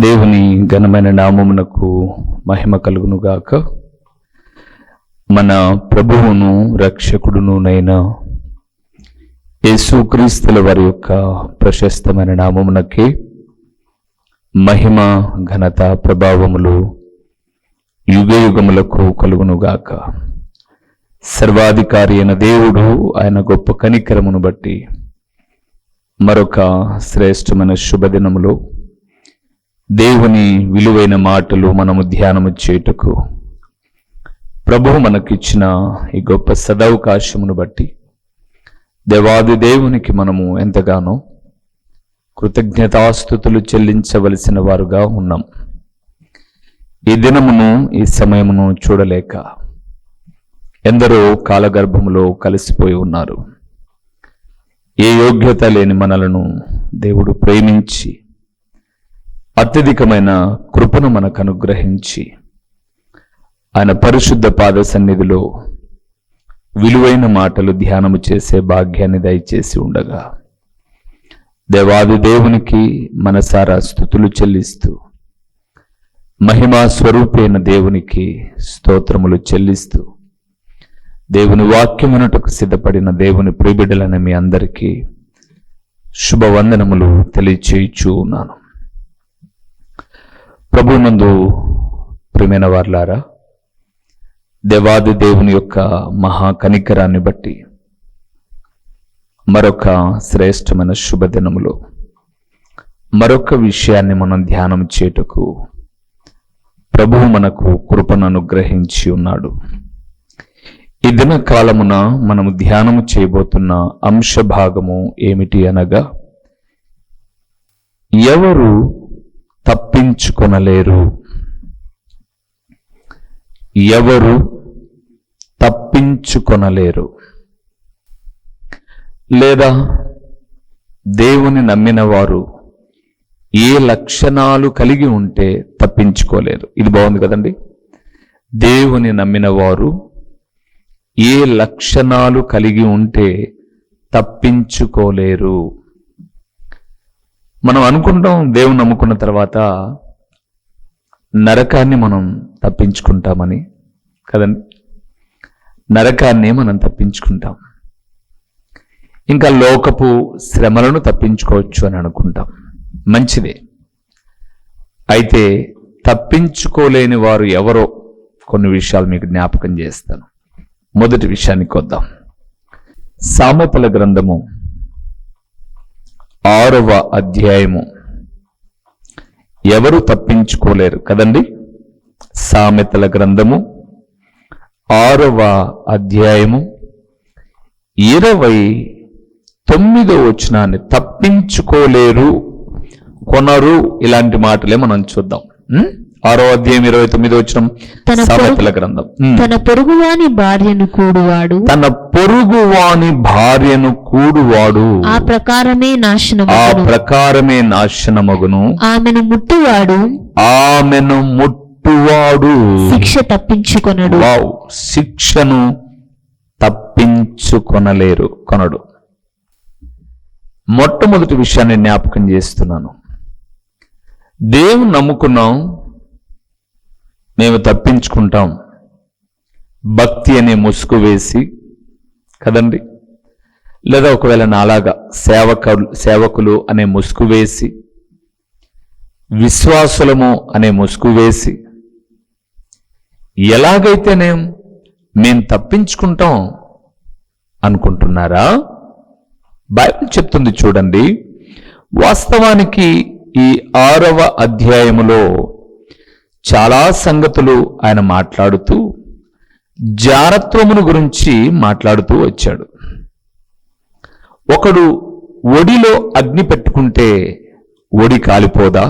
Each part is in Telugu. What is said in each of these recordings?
దేవుని ఘనమైన నామమునకు మహిమ కలుగునుగాక. మన ప్రభువును రక్షకుడునునైన యేసుక్రీస్తుల వారి యొక్క ప్రశస్తమైన నామమునకి మహిమ ఘనత ప్రభావములు యుగయుగములకు కలుగునుగాక. సర్వాధికారి అయిన దేవుడు ఆయన గొప్ప కనికరమును బట్టి మరొక శ్రేష్టమైన శుభదినములో దేవుని విలువైన మాటలు మనము ధ్యానము చేయుటకు ప్రభువు మనకిచ్చిన ఈ గొప్ప సదవకాశమును బట్టి దేవాది దేవునికి మనము ఎంతగానో కృతజ్ఞతాస్తుతులు చెల్లించవలసిన వారుగా ఉన్నాం. ఈ దినమును ఈ సమయమును చూడలేక ఎందరో కాలగర్భములో కలిసిపోయి ఉన్నారు. ఏ యోగ్యత లేని మనలను దేవుడు ప్రేమించి అత్యధికమైన కృపను మనకు అనుగ్రహించి ఆయన పరిశుద్ధ పాద సన్నిధిలో విలువైన మాటలు ధ్యానము చేసే భాగ్యాన్ని దయచేసి ఉండగా దేవాది దేవునికి మనసారా స్తుతులు చెల్లిస్తూ మహిమా స్వరూపైన దేవునికి స్తోత్రములు చెల్లిస్తూ దేవుని వాక్యమునటకు సిద్ధపడిన దేవుని ప్రియబిడ్డలైన మీ అందరికీ శుభవందనములు తెలియచేయుచూ ఉన్నాను. ప్రభువునందు ప్రియమైన వారలారా, దేవాది దేవుని యొక్క మహా కనికరాన్ని బట్టి మరొక శ్రేష్టమైన శుభదినములో మరొక విషయాన్ని మనం ధ్యానం చేయుటకు ప్రభువు మనకు కృపను అనుగ్రహించి ఉన్నాడు. ఈ దిన కాలమున మనము ధ్యానము చేయబోతున్న అంశ భాగము ఏమిటి అనగా, ఎవరు తప్పించుకొనలేరు. ఎవరు తప్పించుకొనలేరు. లేదా దేవుని నమ్మిన వారు ఏ లక్షణాలు కలిగి ఉంటే తప్పించుకోలేరు. ఇది బాగుంది కదండి. దేవుని నమ్మిన వారు ఏ లక్షణాలు కలిగి ఉంటే తప్పించుకోలేరు. మనం అనుకుంటాం దేవుని నమ్ముకున్న తర్వాత నరకాన్ని మనం తప్పించుకుంటామని కదండి. నరకాన్ని మనం తప్పించుకుంటాం, ఇంకా లోకపు శ్రమలను తప్పించుకోవచ్చు అని అనుకుంటాం. మంచిదే. అయితే తప్పించుకోలేని వారు ఎవరో కొన్ని విషయాలు మీకు జ్ఞాపకం చేస్తాను. మొదటి విషయానికి వద్దాం. సామెతల గ్రంథము 6వ అధ్యాయము. ఎవరు తప్పించుకోలేరు కదండి. సామెతల గ్రంథము 6వ అధ్యాయము 29వ వచనాన్ని తప్పించుకోలేరు, కొనరు, ఇలాంటి మాటలే మనం చూద్దాం. 6వ అధ్యాయం 29వ వచనం సామెతల గ్రంథం. తన పొరుగువాని భార్యను కూడువాడు, తన పొరుగువాని భార్యను కూడువాడు ఆ ప్రకారమే నాశనమగును. ఆమెను ముట్టువాడు శిక్ష తప్పించుకొనడు. శిక్షను తప్పించుకొనలేరు, కొనడు. మొట్టమొదటి విషయాన్ని జ్ఞాపకం చేస్తున్నాను. దేవుని నమ్ముకున్నాం, మేము తప్పించుకుంటాం. భక్తి అనే ముసుగు వేసి కదండి, లేదా ఒకవేళ నాలాగా సేవకులు అనే ముసుగు వేసి, విశ్వాసులము అనే ముసుగు వేసి, ఎలాగైతేనే మేము తప్పించుకుంటాం అనుకుంటున్నారా? బైబిల్ చెప్తుంది చూడండి. వాస్తవానికి ఈ 6వ అధ్యాయములో చాలా సంగతులు ఆయన మాట్లాడుతూ జారత్వమును గురించి మాట్లాడుతూ వచ్చాడు. ఒకడు ఒడిలో అగ్ని పెట్టుకుంటే ఒడి కాలిపోదా?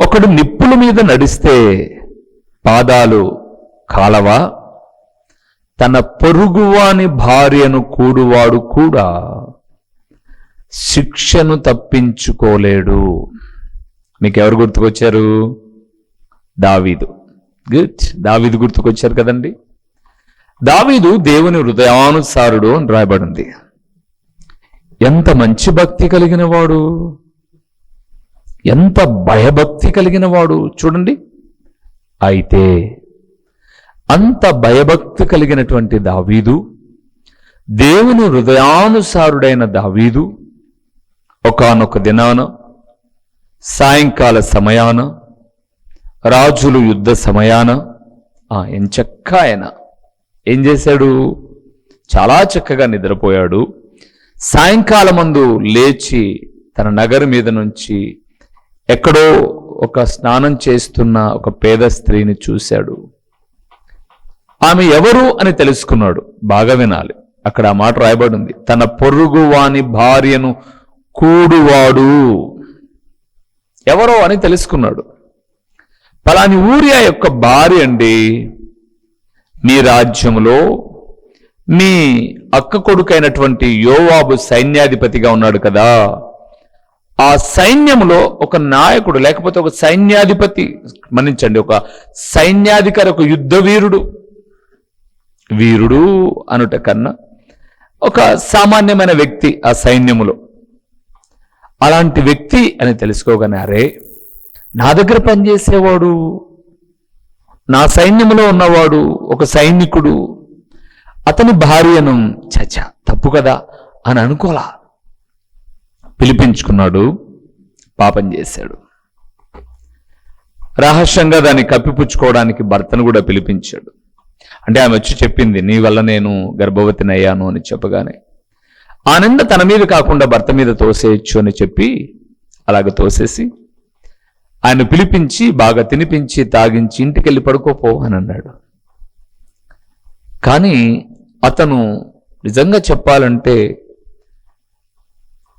ఒకడు నిప్పుల మీద నడిస్తే పాదాలు కాలవా? తన పొరుగువాని భార్యను కూడువాడు కూడా శిక్షను తప్పించుకోలేడు. మీకెవరు గుర్తుకొచ్చారు? దావీదు. గుడ్. దావీదు గుర్తుకొచ్చారు కదండి. దావీదు దేవుని హృదయానుసారుడు అని రాయబడింది. ఎంత మంచి భక్తి కలిగిన వాడు, ఎంత భయభక్తి కలిగిన వాడు చూడండి. అయితే అంత భయభక్తి కలిగినటువంటి దావీదు, దేవుని హృదయానుసారుడైన దావీదు ఒకానొక దినాన సాయంకాల సమయాన రాజులు యుద్ధ సమయాన ఎంచక్కా ఆయన ఏం చేశాడు? చాలా చక్కగా నిద్రపోయాడు. సాయంకాలమందు లేచి తన నగరు మీద నుంచి ఎక్కడో ఒక స్నానం చేస్తున్న ఒక పేద స్త్రీని చూశాడు. ఆమె ఎవరు అని తెలుసుకున్నాడు. బాగా వినాలి, అక్కడ ఆ మాట రాయబడి ఉంది, తన పొరుగు వాని భార్యను కూడువాడు. ఎవరో అని తెలుసుకున్నాడు. పలాని ఊరియా యొక్క భార్య అండి, మీ రాజ్యంలో మీ అక్క కొడుకైనటువంటి యోవాబు సైన్యాధిపతిగా ఉన్నాడు కదా, ఆ సైన్యంలో ఒక నాయకుడు లేకపోతే ఒక సైన్యాధిపతి, మన్నించండి, ఒక సైన్యాధికారి, ఒక యుద్ధ వీరుడు, వీరుడు అనుట కన్నా ఒక సామాన్యమైన వ్యక్తి ఆ సైన్యములో, అలాంటి వ్యక్తి అని తెలుసుకోగానే, అరే నా దగ్గర పనిచేసేవాడు, నా సైన్యంలో ఉన్నవాడు ఒక సైనికుడు, అతని భార్యను చచ్చా తప్పు కదా అని అనుకోలా. పిలిపించుకున్నాడు, పాపం చేశాడు. రహస్యంగా దాన్ని కప్పిపుచ్చుకోవడానికి భర్తను కూడా పిలిపించాడు. అంటే ఆమె వచ్చి చెప్పింది, నీ వల్ల నేను గర్భవతిని అయ్యాను అని చెప్పగానే ఆ నింద తన మీద కాకుండా భర్త మీద తోసేయచ్చు అని చెప్పి అలాగ తోసేసి ఆయన పిలిపించి బాగా తినిపించి తాగించి ఇంటికెళ్ళి పడుకోపో అని అన్నాడు. కానీ అతను నిజంగా చెప్పాలంటే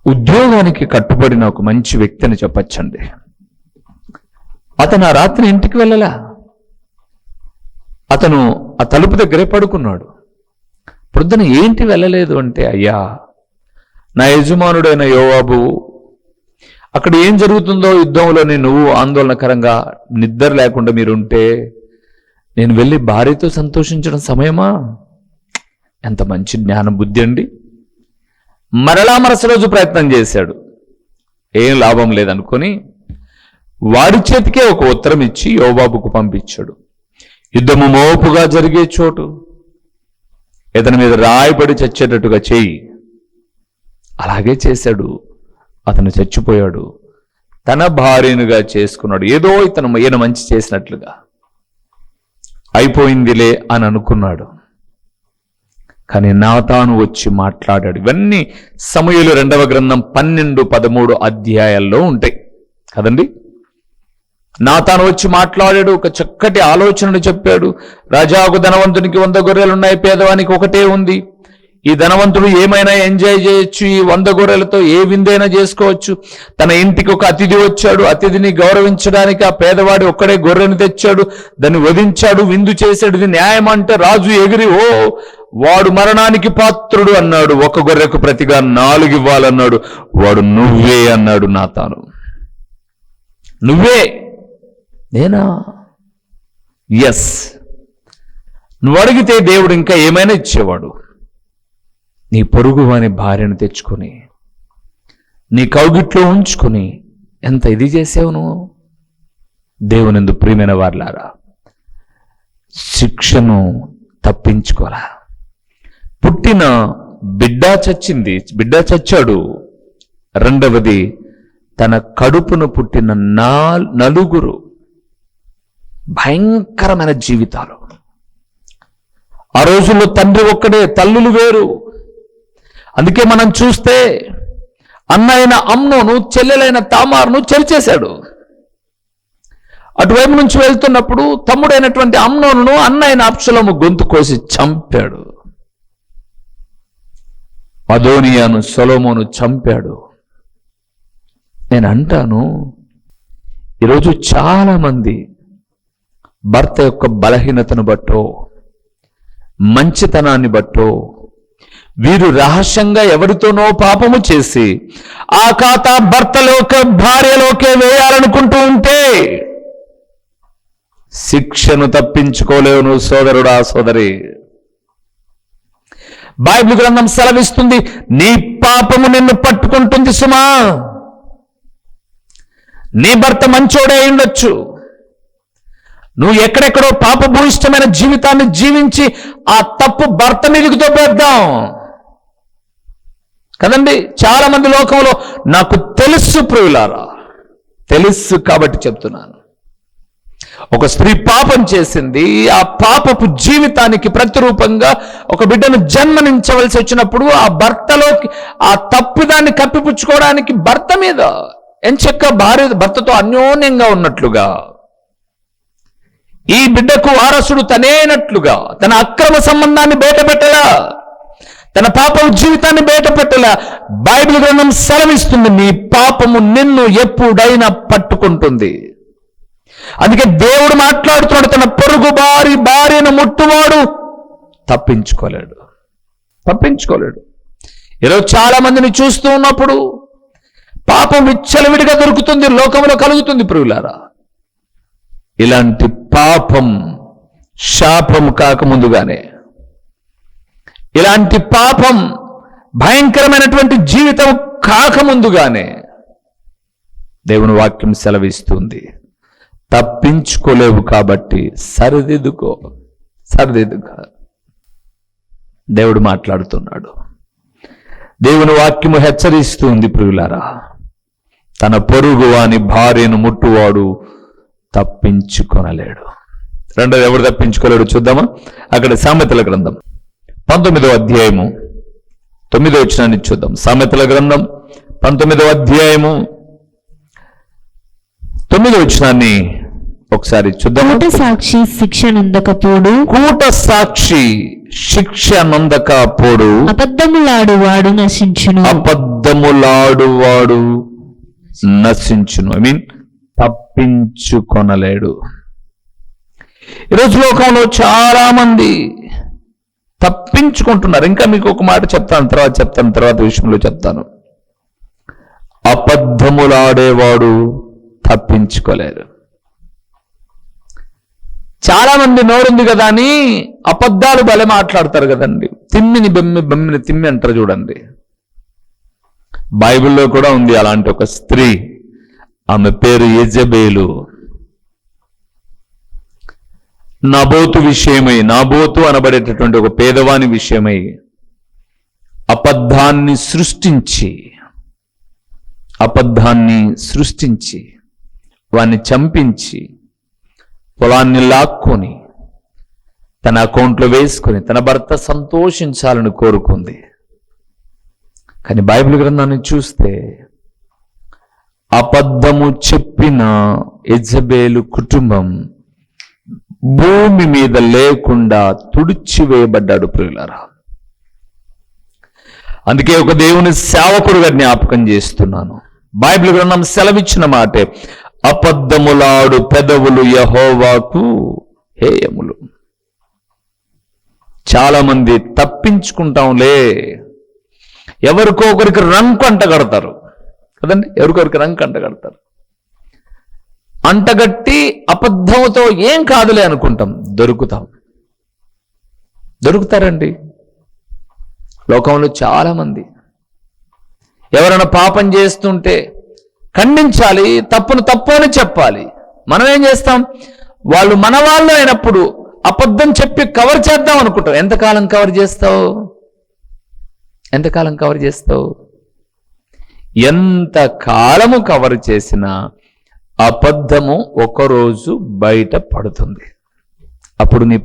ఉద్యోగానికి కట్టుబడిన ఒక మంచి వ్యక్తి అని చెప్పచ్చండి. అతను ఆ రాత్రి ఇంటికి వెళ్ళలా, అతను ఆ తలుపు దగ్గరే పడుకున్నాడు. పొద్దున ఏంటి వెళ్ళలేదు అంటే, అయ్యా నా యజమానుడైన యోవాబు అక్కడ ఏం జరుగుతుందో యుద్ధంలోని నువ్వు ఆందోళనకరంగా నిద్ర లేకుండా మీరుంటే నేను వెళ్ళి భార్యతో సంతోషించడం సమయమా? ఎంత మంచి జ్ఞాన బుద్ధి అండి. మరలా మరుసటి రోజు ప్రయత్నం చేశాడు, ఏం లాభం లేదనుకొని వాడి చేతికే ఒక ఉత్తరం ఇచ్చి యోవాబుకు పంపించాడు. యుద్ధము మోపుగా జరిగే చోటు ఇతని మీద రాయబడి చచ్చేటట్టుగా చేయి. అలాగే చేశాడు. అతను చచ్చిపోయాడు. తన భార్యనుగా చేసుకున్నాడు. ఏదో ఈయన మంచి చేసినట్లుగా అయిపోయిందిలే అని అనుకున్నాడు. కానీ నాతాను వచ్చి మాట్లాడాడు. ఇవన్నీ సమూయేలు 2వ గ్రంథం 12-13 అధ్యాయాల్లో ఉంటాయి కదండి. నాతాను వచ్చి మాట్లాడాడు, ఒక చక్కటి ఆలోచనను చెప్పాడు. రాజాకు ధనవంతునికి 100 గొర్రెలు ఉన్నాయి, పేదవానికి ఒకటే ఉంది. ఈ ధనవంతుడు ఏమైనా ఎంజాయ్ చేయొచ్చు, ఈ 100 గొర్రెలతో ఏ విందైనా చేసుకోవచ్చు. తన ఇంటికి ఒక అతిథి వచ్చాడు, అతిథిని గౌరవించడానికి ఆ పేదవాడి ఒక్కడే గొర్రెను తెచ్చాడు, దాన్ని వధించాడు, విందు చేశాడు. ఇది న్యాయం అంటే రాజు ఎగిరి, ఓ వాడు మరణానికి పాత్రుడు అన్నాడు. 1 గొర్రెకు ప్రతిగా 4 ఇవ్వాలన్నాడు. వాడు నువ్వే అన్నాడు. నాతాను నువ్వే, నేనా? ఎస్, నువ్వు అడిగితే దేవుడు ఇంకా ఏమైనా ఇచ్చేవాడు. నీ పొరుగు వాని భార్యను తెచ్చుకొని నీ కౌగిట్లో ఉంచుకొని ఎంత ఇది చేసావు నువ్వు. దేవునందు ప్రియమైన వారలారా, శిక్షను తప్పించుకోరా. పుట్టిన బిడ్డ చచ్చింది, బిడ్డ చచ్చాడు. రెండవది తన కడుపును పుట్టిన 4 భయంకరమైన జీవితాలు. ఆ రోజుల్లో తండ్రి ఒక్కడే, తల్లులు వేరు. అందుకే మనం చూస్తే అన్నైన అమ్నోను చెల్లెలైన తామారును చెరిచేశాడు. అటువైపు నుంచి వెళ్తున్నప్పుడు తమ్ముడైనటువంటి అమ్నోను అన్నైన అబ్షలోము గొంతు కోసి చంపాడు. అదోనియాను సొలొమోను చంపాడు. నేను అంటాను, ఈరోజు చాలా మంది భర్త యొక్క బలహీనతను బట్టో మంచితనాన్ని బట్టో వీరు రహస్యంగా ఎవరితోనో పాపము చేసి ఆ ఖాతా భర్తలోకే భార్యలోకే వేయాలనుకుంటూ ఉంటే శిక్షను తప్పించుకోలేవు నువ్వు సోదరుడా, సోదరి. బైబిల్ గ్రంథం సెలవిస్తుంది, నీ పాపము నిన్ను పట్టుకుంటుంది సుమా. నీ భర్త మంచోడే అయి ఉండొచ్చు. నువ్వు ఎక్కడెక్కడో పాపభూయిష్టమైన జీవితాన్ని జీవించి ఆ తప్పు భర్త మీదకి తోపేద్దాం కదండి. చాలా మంది లోకంలో నాకు తెలుసు ప్రియులారా, తెలుసు కాబట్టి చెప్తున్నాను. ఒక స్త్రీ పాపం చేసింది, ఆ పాపపు జీవితానికి ప్రతిరూపంగా ఒక బిడ్డను జన్మనించవలసి వచ్చినప్పుడు ఆ భర్తలోకి ఆ తప్పుదాన్ని కప్పిపుచ్చుకోవడానికి భర్త మీద ఎంచక్క భార్య భర్తతో అన్యోన్యంగా ఉన్నట్లుగా, ఈ బిడ్డకు వారసుడు తనేనట్లుగా తన అక్రమ సంబంధాన్ని బయటపెట్టలా, తన పాపం జీవితాన్ని బయటపెట్టలా. బైబిల్ గ్రంథం సెలవిస్తుంది, నీ పాపము నిన్ను ఎప్పుడైనా పట్టుకుంటుంది. అందుకే దేవుడు మాట్లాడుతున్నాడు, తన పొరుగు భార్యను ముట్టువాడు తప్పించుకోలేడు. ఈరోజు చాలా మందిని చూస్తూ ఉన్నప్పుడు పాపం విచ్చలవిడిగా దొరుకుతుంది, లోకంలో కలుగుతుంది ప్రియులారా. ఇలాంటి పాపం శాపం కాకముందుగానే, ఇలాంటి పాపం భయంకరమైనటువంటి జీవితం కాకముందుగానే దేవుని వాక్యం సెలవిస్తుంది, తప్పించుకోలేవు కాబట్టి సరిదిద్దుకో. దేవుడు మాట్లాడుతున్నాడు. దేవుని వాక్యము హెచ్చరిస్తుంది ప్రియులారా, తన పొరుగు వాని భార్యను ముట్టువాడు తప్పించుకొనలేడు. రెండోది ఎవడు తప్పించుకోలేడు చూద్దామా? అక్కడ సామెతల గ్రంథం 19వ అధ్యాయము 9వ వచనాన్ని చూద్దాం. సామెతల గ్రంథం 19వ అధ్యాయము 9వ వచనాన్ని ఒకసారి చూద్దాం. కూట సాక్షి శిక్ష నొందకపోడు, అబద్ధములాడువాడు నశించును. I mean తప్పించుకొనలేడు. ఈరోజు లోకంలో చాలా మంది తప్పించుకుంటున్నారు. ఇంకా మీకు ఒక మాట చెప్తాను, తర్వాత విషయంలో చెప్తాను. అబద్ధములాడేవాడు తప్పించుకోలేరు. చాలా మంది నోరుంది కదా అని అబద్ధాలు భలే మాట్లాడతారు కదండి. బెమ్మిని తిమ్మి అంటారు చూడండి. బైబిల్లో కూడా ఉంది అలాంటి ఒక స్త్రీ, ఆమె పేరు యెజబేలు. నాబోతు అనబడేటటువంటి ఒక పేదవాని విషయమై అబద్ధాన్ని సృష్టించి వాన్ని చంపించి పొలాన్ని లాక్కొని తన అకౌంట్లో వేసుకొని తన భర్త సంతోషించాలని కోరుకుంది. కానీ బైబిల్ గ్రంథాన్ని చూస్తే అబద్ధము చెప్పిన యెజబేలు కుటుంబం భూమి మీద లేకుండా తుడిచివేయబడ్డాడు ప్రియులారా. అందుకే ఒక దేవుని సేవకుడుగా జ్ఞాపకం చేస్తున్నాను. బైబిల్ గ్రంథం సెలవిచ్చిన మాటే, అబద్ధములాడు పెదవులు యెహోవాకు హేయములు. చాలా మంది తప్పించుకుంటాంలే, ఎవరికో ఒకరికి రంకు అంటగడతారు కదండి, ఎవరికొరికి రంకు అంటగడతారు. అంటగట్టి అబద్ధముతో ఏం కాదులే అనుకుంటాం, దొరుకుతారండి లోకంలో చాలా మంది. ఎవరైనా పాపం చేస్తుంటే ఖండించాలి, తప్పును తప్పు అని చెప్పాలి. మనం ఏం చేస్తాం, వాళ్ళు మన వాళ్ళు అయినప్పుడు అబద్ధం చెప్పి కవర్ చేద్దాం అనుకుంటాం. ఎంతకాలం కవర్ చేస్తావు? ఎంతకాలము కవర్ చేసినా అబద్ధము ఒకరోజు బయట పడుతుంది. అప్పుడు నీ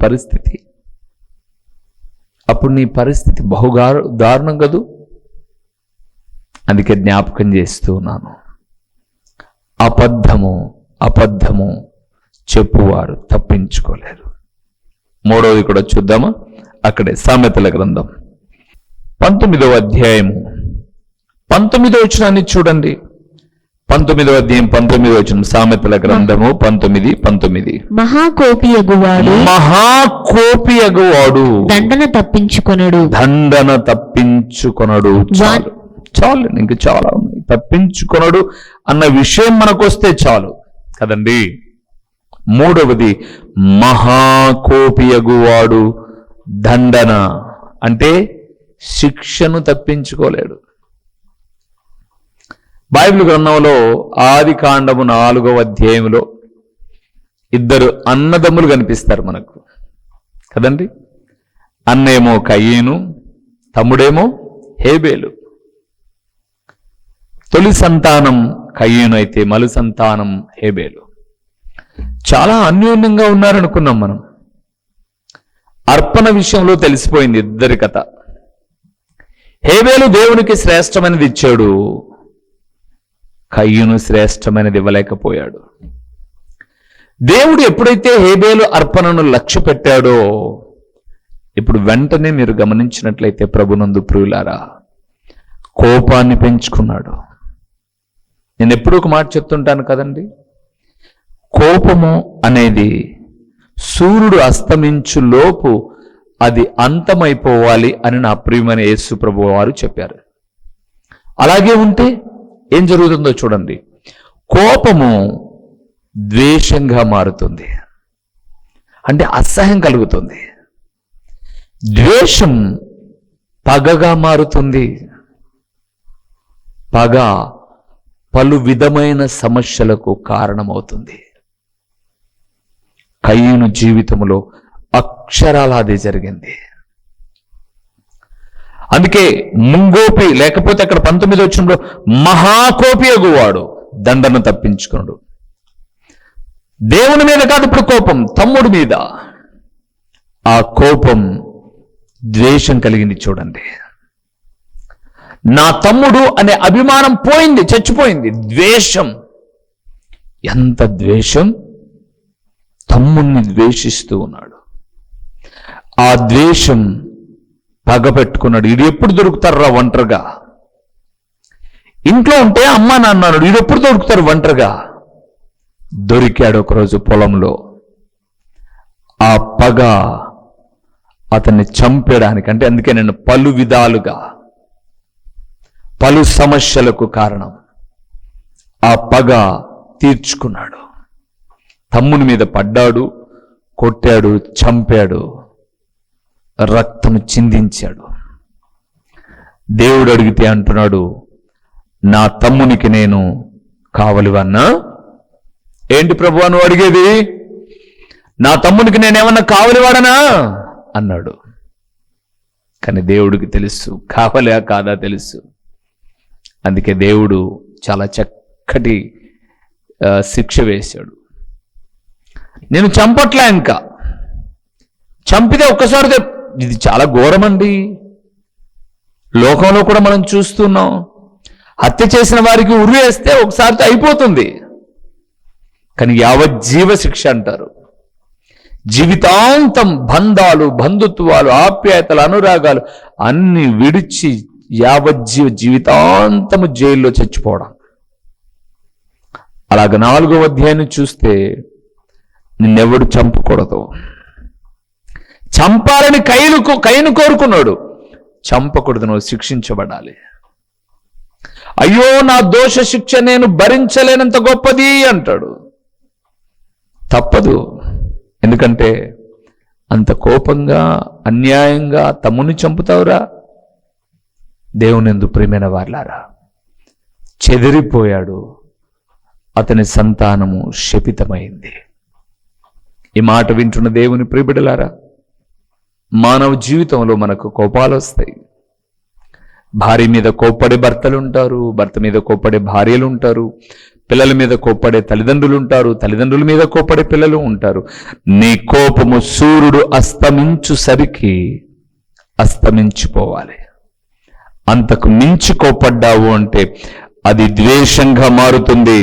పరిస్థితి బహుగా దారుణం కదూ. అందుకే జ్ఞాపకం చేస్తూ ఉన్నాను, అబద్ధము చెప్పువారు తప్పించుకోలేరు. మూడవది కూడా చూద్దామా? అక్కడే సామెతల గ్రంథం 19వ అధ్యాయము 19వ వచనాన్ని చూడండి. 19వ అధ్యాయం 19వ వచనం, సామెతల గ్రంథము 19:19. మహాకోపియగువాడు దండన తప్పించుకొనడు. చాలు, ఇంక చాలా ఉంది. తప్పించుకొనడు అన్న విషయం మనకొస్తే చాలు కదండి. మూడవది, మహాకోపియగువాడు దండన అంటే శిక్షను తప్పించుకోలేడు. బైబిల్ గ్రంథంలో ఆది కాండము 4వ అధ్యాయంలో ఇద్దరు అన్నదమ్ములు కనిపిస్తారు మనకు కదండి. అన్నేమో కయీను, తమ్ముడేమో హేబేలు. తొలి సంతానం కయీను అయితే మలు సంతానం హేబేలు. చాలా అన్యోన్యంగా ఉన్నారనుకున్నాం మనం. అర్పణ విషయంలో తెలిసిపోయింది ఇద్దరి కథ. హేబేలు దేవునికి శ్రేష్టమైనది ఇచ్చాడు, కయ్యూను శ్రేష్టమైనది ఇవ్వలేకపోయాడు. దేవుడు ఎప్పుడైతే హేబేలు అర్పణను లక్ష్య పెట్టాడో, ఇప్పుడు వెంటనే మీరు గమనించినట్లయితే ప్రభునందు ప్రియులారా, కోపాన్ని పెంచుకున్నాడు. నేను ఎప్పుడూ ఒక మాట చెప్తుంటాను కదండి, కోపము అనేది సూర్యుడు అస్తమించు లోపు అది అంతమైపోవాలి అని నా ప్రియమైన యేసు ప్రభు వారు చెప్పారు. అలాగే ఉంటే ఏం జరుగుతుందో చూడండి. కోపము ద్వేషంగా మారుతుంది, అంటే అసహ్యం కలుగుతుంది. ద్వేషం పగగా మారుతుంది. పగ పలు విధమైన సమస్యలకు కారణమవుతుంది. కయ్యూను జీవితంలో అక్షరాల అదే జరిగింది. అందుకే ముంగోపి, లేకపోతే అక్కడ 19 వచనంలో మహాకోపి అగువాడు దండను తప్పించుకున్నాడు. దేవుని మీద కాదు ఇప్పుడు కోపం, తమ్ముడి మీద. ఆ కోపం ద్వేషం కలిగింది. చూడండి, నా తమ్ముడు అనే అభిమానం పోయింది, చచ్చిపోయింది. ద్వేషం, ఎంత ద్వేషం! తమ్ముణ్ణి ద్వేషిస్తూ ఉన్నాడు. ఆ ద్వేషం పగ పెట్టుకున్నాడు. ఇది ఎప్పుడు దొరుకుతారా ఒంటరిగా? ఇంట్లో ఉంటే అమ్మ నాన్న అన్నాడు, ఇది ఎప్పుడు దొరుకుతారు ఒంటరిగా? దొరికాడు ఒకరోజు పొలంలో. ఆ పగ అతన్ని చంపేయడానికి, అంటే అందుకే నేను పలు విధాలుగా పలు సమస్యలకు కారణం. ఆ పగ తీర్చుకున్నాడు. తమ్ముని మీద పడ్డాడు, కొట్టాడు, చంపాడు, రక్తం చిందించాడు. దేవుడు అడిగితే అంటున్నాడు, నా తమ్మునికి నేను కావలివన్నా? ఏంటి ప్రభువా నువ్వు అడిగేది? నా తమ్మునికి నేనేమన్నా కావలివాడనా అన్నాడు. కానీ దేవుడికి తెలుసు కావలా కాదా తెలుసు. అందుకే దేవుడు చాలా చక్కటి శిక్ష వేశాడు. నేను చంపట్లే, ఇంకా చంపితే ఒక్కసారి ఇది చాలా ఘోరమండి. లోకంలో కూడా మనం చూస్తున్నాం. హత్య చేసిన వారికి ఉరి వేస్తే ఒకసారితో అయిపోతుంది, కానీ యావజ్జీవ శిక్ష అంటారు. జీవితాంతం బంధాలు, బంధుత్వాలు, ఆప్యాయతలు, అనురాగాలు అన్ని విడిచి జీవితాంతము జైల్లో చచ్చిపోవడం. అలాగ 4వ అధ్యాయాన్ని చూస్తే నిన్నెవడు చంపకూడదు. చంపాలని కయ్యూను కోరుకున్నాడు, చంపకూడదు, నువ్వు శిక్షించబడాలి. అయ్యో నా దోష శిక్ష నేను భరించలేనంత గొప్పది అంటాడు. తప్పదు, ఎందుకంటే అంత కోపంగా అన్యాయంగా తమ్ముని చంపుతావురా? దేవునియందు ప్రియమైన వారలారా, చెదిరిపోయాడు. అతని సంతానము శపితమైంది. ఈ మాట వింటున్న దేవుని ప్రియబిడ్డలారా, మానవ జీవితంలో మనకు కోపాలు వస్తాయి. భార్య మీద కోప్పడే భర్తలు ఉంటారు, భర్త మీద కోప్పడే భార్యలు ఉంటారు, పిల్లల మీద కోప్పడే తల్లిదండ్రులు ఉంటారు, తల్లిదండ్రుల మీద కోప్పడే పిల్లలు ఉంటారు. నీ కోపము సూర్యుడు అస్తమించుసరికి అస్తమించిపోవాలి. అంతకు మించి కోపడ్డావు అంటే అది ద్వేషంగా మారుతుంది.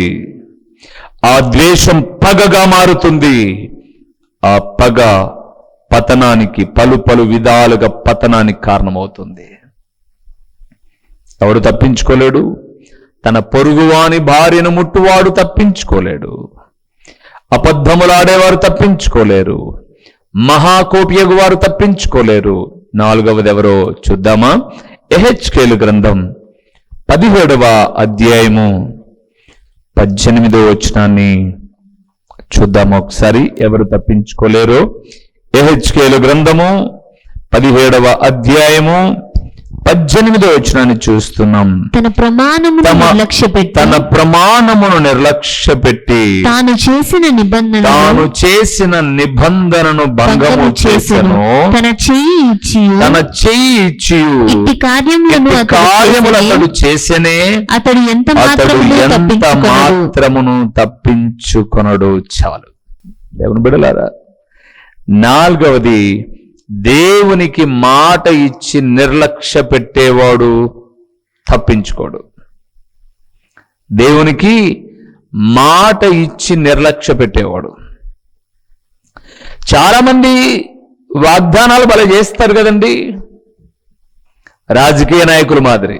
ఆ ద్వేషం పగగా మారుతుంది. ఆ పగ పతనానికి, పలు విధాలుగా పతనానికి కారణమవుతుంది. ఎవడు తప్పించుకోలేడు. తన పొరుగువాని భార్యను ముట్టువాడు తప్పించుకోలేడు. అబద్ధములాడేవారు తప్పించుకోలేరు. మహాకోపియగు వారు తప్పించుకోలేరు. 4వది ఎవరో చూద్దామా? యెహెజ్కేలు గ్రంథం 17వ అధ్యాయము 18వ వచనాన్ని చూద్దాము ఒకసారి. ఎవరు తప్పించుకోలేరో. యెహెజ్కేలు గ్రంథము 17వ అధ్యాయము 18వ వచనాన్ని చూస్తున్నాం. తన ప్రమాణమును నిర్లక్ష్యపెట్టి తన ప్రమాణమును నిర్లక్ష్యపెట్టి తాను చేసిన నిబంధనను భంగము చేసెను. తన చెయ్యి ఇచ్చి ఇట్టి కార్యములను అతడు చేసెనే అతడు ఎంత మాత్రమును తప్పించుకొనడు. చాలు దేవుని బిడ్డలారా, 4వది, దేవునికి మాట ఇచ్చి నిర్లక్ష్య పెట్టేవాడు తప్పించుకోడు. దేవునికి మాట ఇచ్చి నిర్లక్ష్య పెట్టేవాడు. చాలా మంది వాగ్దానాలు భలే చేస్తారు కదండి, రాజకీయ నాయకుల మాదిరి.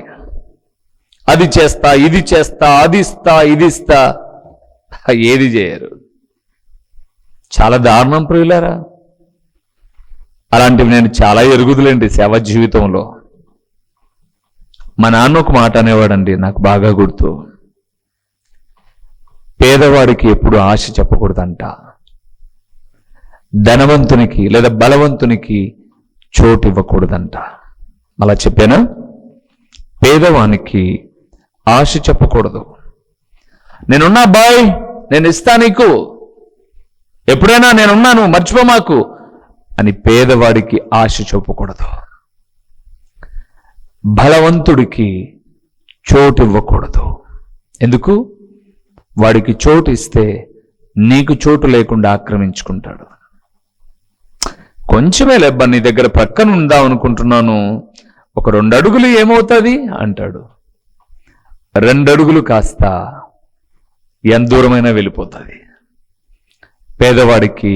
అది చేస్తా, ఇది చేస్తా, అది ఇస్తా, ఇది ఇస్తా, ఏది చేయరు. చాలా దారుణం ప్రియులారా. అలాంటివి నేను చాలా ఎరుగుదులేండి సేవ జీవితంలో. మా నాన్న ఒక మాట అనేవాడండి, నాకు బాగా గుర్తు. పేదవాడికి ఎప్పుడు ఆశ చెప్పకూడదంట, ధనవంతునికి లేదా బలవంతునికి చోటు ఇవ్వకూడదంట. అలా చెప్పానా? పేదవానికి ఆశ చెప్పకూడదు. నేనున్నా బాయ్, నేను ఇస్తా నీకు, ఎప్పుడైనా నేనున్నాను, మర్చిపో మాకు అని పేదవాడికి ఆశ చూపకూడదు. బలవంతుడికి చోటు ఇవ్వకూడదు. ఎందుకు? వాడికి చోటు ఇస్తే నీకు చోటు లేకుండా ఆక్రమించుకుంటాడు. కొంచెమే లేబ్బా, నీ దగ్గర పక్కన ఉందాం అనుకుంటున్నాను, ఒక 2 అడుగులు ఏమవుతుంది అంటాడు. 2 అడుగులు కాస్త ఎంత దూరమైనా వెళ్ళిపోతుంది. పేదవాడికి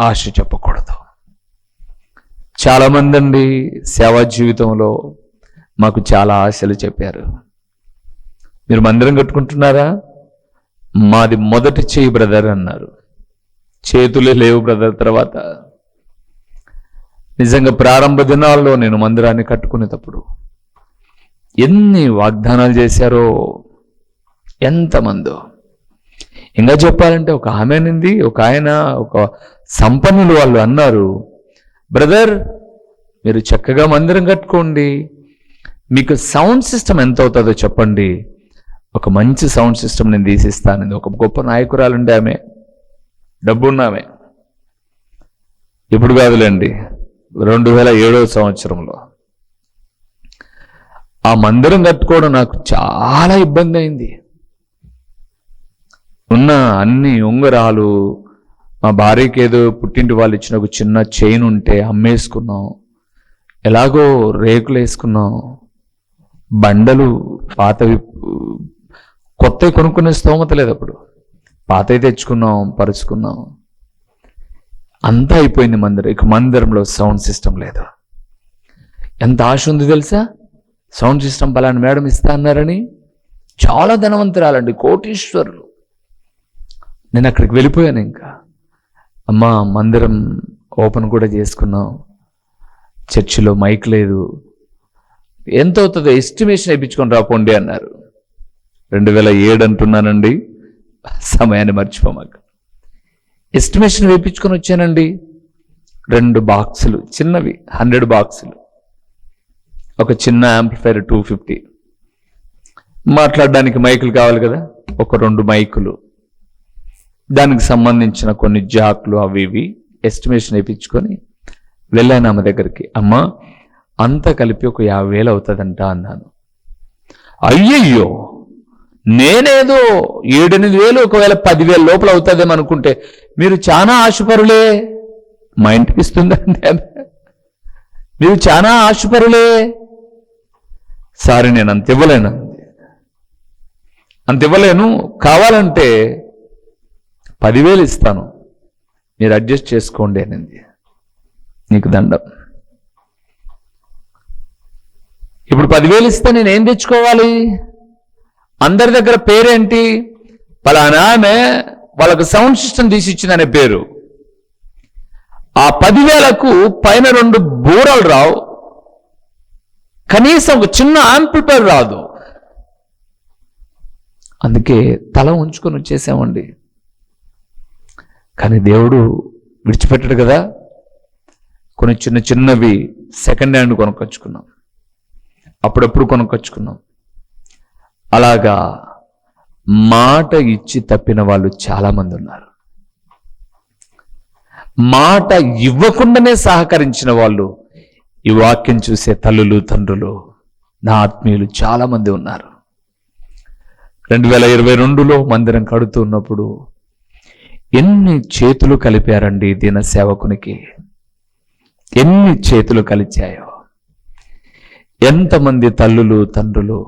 ఆశ చెప్పకూడదు. చాలా మంది అండి సేవా జీవితంలో మాకు చాలా ఆశలు చెప్పారు. మీరు మందిరం కట్టుకుంటున్నారా? మాది మొదటి చేయి బ్రదర్ అన్నారు. చేతులే లేవు బ్రదర్. తర్వాత నిజంగా ప్రారంభ దినాల్లో నేను మందిరాన్ని కట్టుకునేటప్పుడు ఎన్ని వాగ్దానాలు చేశారో, ఎంతమందో. ఇంకా చెప్పాలంటే ఒక ఆమె అనింది, ఒక ఆయన, ఒక సంపన్నులు వాళ్ళు అన్నారు, బ్రదర్ మీరు చక్కగా మందిరం కట్టుకోండి, మీకు సౌండ్ సిస్టమ్ ఎంత అవుతుందో చెప్పండి, ఒక మంచి సౌండ్ సిస్టమ్ నేను తీసిస్తానని. ఒక గొప్ప నాయకురాలుండే ఆమె, డబ్బున్నామే. ఇప్పుడు కాదులేండి, 2007వ సంవత్సరంలో ఆ మందిరం కట్టుకోవడం నాకు చాలా ఇబ్బంది అయింది. ఉన్న అన్ని ఉంగరాలు, మా భార్యకి ఏదో పుట్టింటి వాళ్ళు ఇచ్చిన ఒక చిన్న చైన్ ఉంటే అమ్మేసుకున్నాం, ఎలాగో రేకులు వేసుకున్నాం, బండలు పాతవి, కొత్తవి కొనుక్కునే స్తోమత లేదు అప్పుడు, పాతవి తెచ్చుకున్నాం, పరుచుకున్నాం, అంతా అయిపోయింది మందిరం. ఇక మందిరంలో సౌండ్ సిస్టమ్ లేదు. ఎంత ఆశ ఉంది తెలుసా, సౌండ్ సిస్టమ్ పలానా మేడం ఇస్తా అన్నారని. చాలా ధనవంతురాలండి, కోటీశ్వరులు. నేను అక్కడికి వెళ్ళిపోయాను. ఇంకా అమ్మా మందిరం ఓపెన్ కూడా చేసుకున్నాం, చర్చిలో మైక్ లేదు, ఎంత అవుతుందో ఎస్టిమేషన్ వేయించుకొని రాపోండి అన్నారు. 2007 అంటున్నానండి, సమయాన్ని మర్చిపోమాక. ఎస్టిమేషన్ వేయించుకొని వచ్చానండి. 2 బాక్సులు చిన్నవి, 100 బాక్సులు, ఒక చిన్న యాంప్లిఫైర్ 250, మాట్లాడడానికి మైకులు కావాలి కదా, ఒక 2 మైకులు, దానికి సంబంధించిన కొన్ని జాక్లు, అవి ఇవి ఎస్టిమేషన్ వేయించుకొని వెళ్ళాను ఆమె దగ్గరికి. అమ్మ అంతా కలిపి ఒక 50,000 అవుతుందంట అన్నాను. అయ్యయ్యో, నేనేదో 7-8 ఒకవేళ 10,000 లోపల అవుతుందేమో అనుకుంటే మీరు చాలా ఆశపరులే. మా ఇంటికి ఇస్తుందండి ఆమె, మీరు చాలా ఆశపరులే. సారీ నేను అంత ఇవ్వలేను, కావాలంటే 10,000 ఇస్తాను, మీరు అడ్జస్ట్ చేసుకోండి అనింది. నీకు దండం. ఇప్పుడు 10,000 ఇస్తే నేనేం తెచ్చుకోవాలి? అందరి దగ్గర పేరేంటి, పలానా ఆమె వాళ్ళకు సౌండ్ సిస్టమ్ తీసి ఇచ్చిందనే పేరు. ఆ 10,000కు పైన 2 బూరలు రావు, కనీసం ఒక చిన్న యాంప్లిఫైర్ రాదు. అందుకే తల ఉంచుకొని వచ్చేసామండి. కానీ దేవుడు విడిచిపెట్టాడు కదా. కొన్ని చిన్నవి సెకండ్ హ్యాండ్ కొనుక్కొచ్చుకున్నాం. అప్పుడప్పుడు కొనుక్కొచ్చుకున్నాం. అలాగా మాట ఇచ్చి తప్పిన వాళ్ళు చాలామంది ఉన్నారు. మాట ఇవ్వకుండానే సహకరించిన వాళ్ళు ఈ వాక్యం చూసే తల్లులు, తండ్రులు, నా ఆత్మీయులు చాలామంది ఉన్నారు. 2022లో మందిరం కడుతూ ఉన్నప్పుడు ఎన్ని చేతులు కలిపారండి దిన సేవకునికి, ఎన్ని చేతులు కలిచాయో. ఎంతమంది తల్లులు, తండ్రులు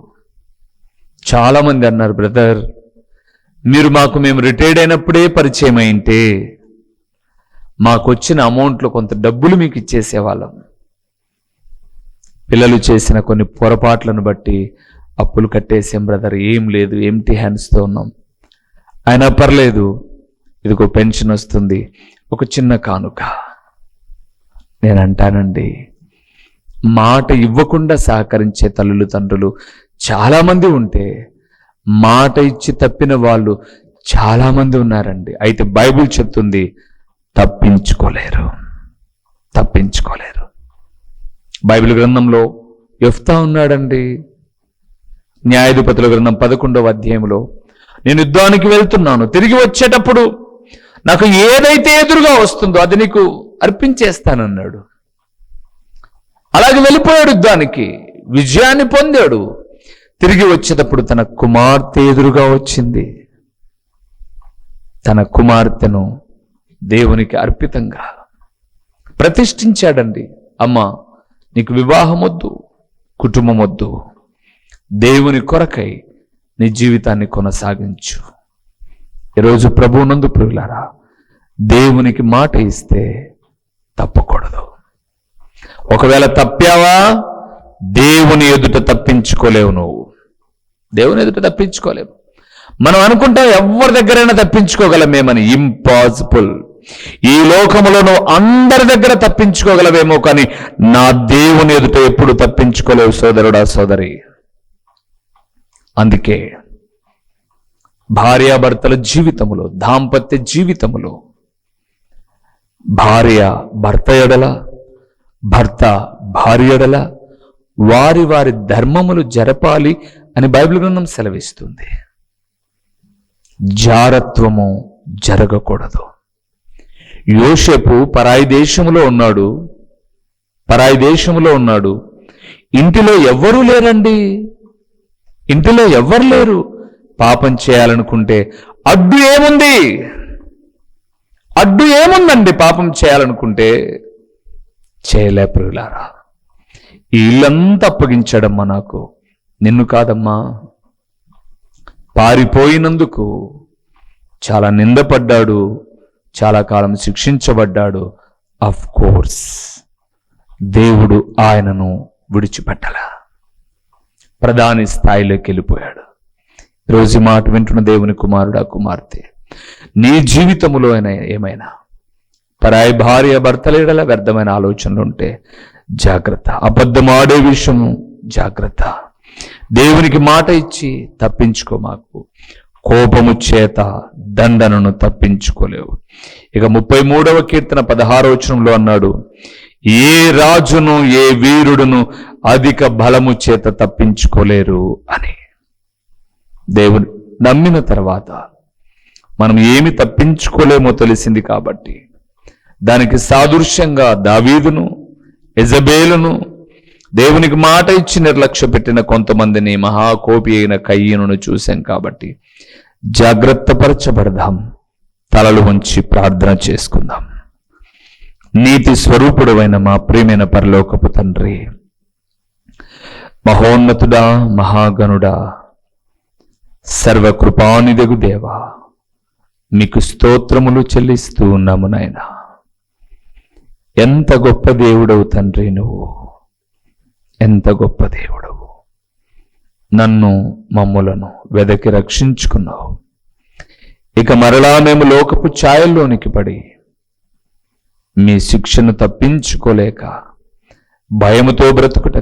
చాలామంది అన్నారు, బ్రదర్ మీరు మేము రిటైర్డ్ అయినప్పుడే పరిచయం అయింటే మాకు వచ్చిన అమౌంట్లో కొంత డబ్బులు మీకు ఇచ్చేసేవాళ్ళం. పిల్లలు చేసిన కొన్ని పొరపాట్లను బట్టి అప్పులు కట్టేసాం బ్రదర్, ఏం లేదు, ఎంటీ హ్యాండ్స్తో ఉన్నాం. అయినా పర్లేదు, ఇదిగో పెన్షన్ వస్తుంది, ఒక చిన్న కానుక. నేను అంటానండి, మాట ఇవ్వకుండా సహకరించే తల్లులు, తండ్రులు చాలామంది ఉంటే మాట ఇచ్చి తప్పిన వాళ్ళు చాలామంది ఉన్నారండి. అయితే బైబిల్ చెప్తుంది తప్పించుకోలేరు. బైబిల్ గ్రంథంలో యెఫ్తా ఉన్నాడండి. న్యాయాధిపతుల గ్రంథం 11వ అధ్యాయంలో, నేను యుద్ధానికి వెళ్తున్నాను, తిరిగి వచ్చేటప్పుడు నాకు ఏదైతే ఎదురుగా వస్తుందో అది నీకు అర్పించేస్తానన్నాడు. అలాగే వెళ్ళిపోయాడు యుద్ధానికి, విజయాన్ని పొందాడు. తిరిగి వచ్చేటప్పుడు తన కుమార్తె ఎదురుగా వచ్చింది. తన కుమార్తెను దేవునికి అర్పితంగా ప్రతిష్ఠించాడండి. అమ్మా, నీకు వివాహం వద్దు, కుటుంబం వద్దు, దేవుని కొరకై నీ జీవితాన్ని కొనసాగించు. ఈరోజు ప్రభువునందు ప్రియులారా, దేవునికి మాట ఇస్తే తప్పకూడదు. ఒకవేళ తప్పావా, దేవుని ఎదుట తప్పించుకోలేవు. నువ్వు దేవుని ఎదుట తప్పించుకోలేవు. మనం అనుకుంటాం ఎవరి దగ్గరైనా తప్పించుకోగలమేమని. ఇంపాసిబుల్. ఈ లోకములో నువ్వు అందరి దగ్గర తప్పించుకోగలవేమో, కానీ నా దేవుని ఎదుట ఎప్పుడు తప్పించుకోలేవు సోదరుడా, సోదరి. అందుకే భార్యాభర్తల జీవితములో, దాంపత్య జీవితములో భార్య భర్త ఎడల, భర్త భార్య ఎడల వారి వారి ధర్మములు జరపాలి అని బైబిల్ గ్రంథం సెలవిస్తుంది. జారత్వము జరగకూడదు. యోసేపు పరాయి దేశంలో ఉన్నాడు. ఇంటిలో ఎవ్వరూ లేరండి. ఇంటిలో ఎవ్వరు లేరు. పాపం చేయాలనుకుంటే అడ్డు ఏముందండి? పాపం చేయాలనుకుంటే చేయలే. ప్రియులారా, ఈ ఇల్లంతా అప్పగించాడమ్మా నాకు, నిన్ను కాదమ్మా. పారిపోయినందుకు చాలా నిందపడ్డాడు, చాలా కాలం శిక్షించబడ్డాడు. ఆఫ్ కోర్స్ దేవుడు ఆయనను విడిచిపెట్టలా, ప్రధాని స్థాయిలోకి వెళ్ళిపోయాడు. రోజు మాట వింటున్న దేవుని కుమారుడా, కుమార్తె, నీ జీవితంలో ఏమైనా పరాయి భార్య భర్తల ఎడల వ్యర్థమైన ఆలోచనలు ఉంటే జాగ్రత్త. అబద్ధం ఆడే విషయం జాగ్రత్త. దేవునికి మాట ఇచ్చి తప్పించుకో. మాకు కోపము చేత దండనను తప్పించుకోలేవు. ఇక 33వ కీర్తన 16వ వచనంలో అన్నాడు, ఏ రాజును ఏ వీరుడును అధిక బలము చేత తప్పించుకోలేరు అని. దేవుని నమ్మిన తర్వాత మనం ఏమి తప్పించుకోలేమో తెలిసింది కాబట్టి దానికి సాదృశ్యంగా దావీదును, యెజబేలును, దేవునికి మాట ఇచ్చి నిర్లక్ష్య పెట్టిన కొంతమందిని, మహాకోపి అయిన కయ్యనును చూశాం. కాబట్టి జాగ్రత్త పరచబడదాం. తలలు వంచి ప్రార్థన చేసుకుందాం. నీతి స్వరూపుడైన మా ప్రియమైన పరలోకపు తండ్రి, మహోన్నతుడా, మహాగణుడా, సర్వకృపానిదగు దేవా, మీకు స్తోత్రములు చెల్లిస్తూ ఉన్నాము నాయనా. ఎంత గొప్ప దేవుడవు తండ్రి, నువ్వు ఎంత గొప్ప దేవుడవు. నన్ను, మమ్ములను వెదకి రక్షించుకున్నావు. ఇక మరలా మేము లోకపు ఛాయల్లోనికి పడి మీ శిక్షను తప్పించుకోలేక భయముతో బ్రతుకుట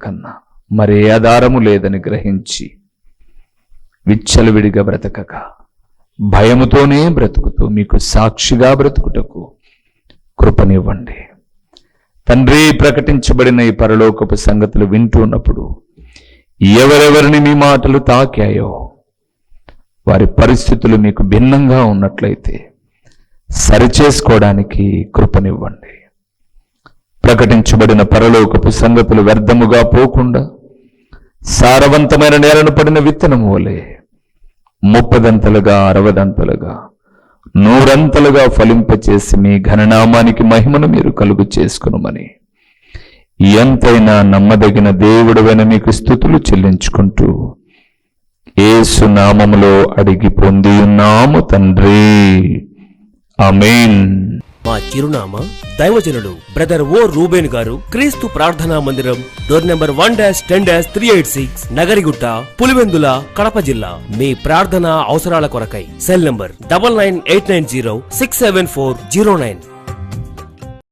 కన్నా మరే ఆధారము లేదని గ్రహించి విచ్చలవిడిగా బ్రతకక భయముతోనే బ్రతుకుతూ మీకు సాక్షిగా బ్రతుకుటకు కృపనివ్వండి. తండ్రి, ప్రకటించబడిన ఈ పరలోకపు సంగతులు వింటున్నప్పుడు ఎవరెవరిని మీ మాటలు తాకాయో వారి పరిస్థితులు మీకు భిన్నంగా ఉన్నట్లయితే సరిచేసుకోవడానికి కృపనివ్వండి. ప్రకటించబడిన పరలోకపు సంగతులు వ్యర్థముగా పోకుండా సారవంతమైన నేలను పడిన విత్తనము వలె 30దంతలుగా 60దంతలుగా 100 ఫలింపచేసి మీ ఘననామానికి మహిమను మీరు కలుగు చేసుకునుమని ఎంతైనా నమ్మదగిన దేవుడవైన మీకు స్తుతులు చెల్లించుకుంటూ యేసు నామములో అడిగి పొంది ఉన్నాము తండ్రి, ఆమేన్. మా చిరునామా దైవజనుడు బ్రదర్ ఓ రూబేన్ గారు, క్రీస్తు ప్రార్థనా మందిరం, డోర్ నెంబర్ 1-10-386, నగరిగుట్ట, పులివెందుల, కడప జిల్లా. మీ ప్రార్థనా అవసరాల కొరకై సెల్ నంబర్ 9989067409.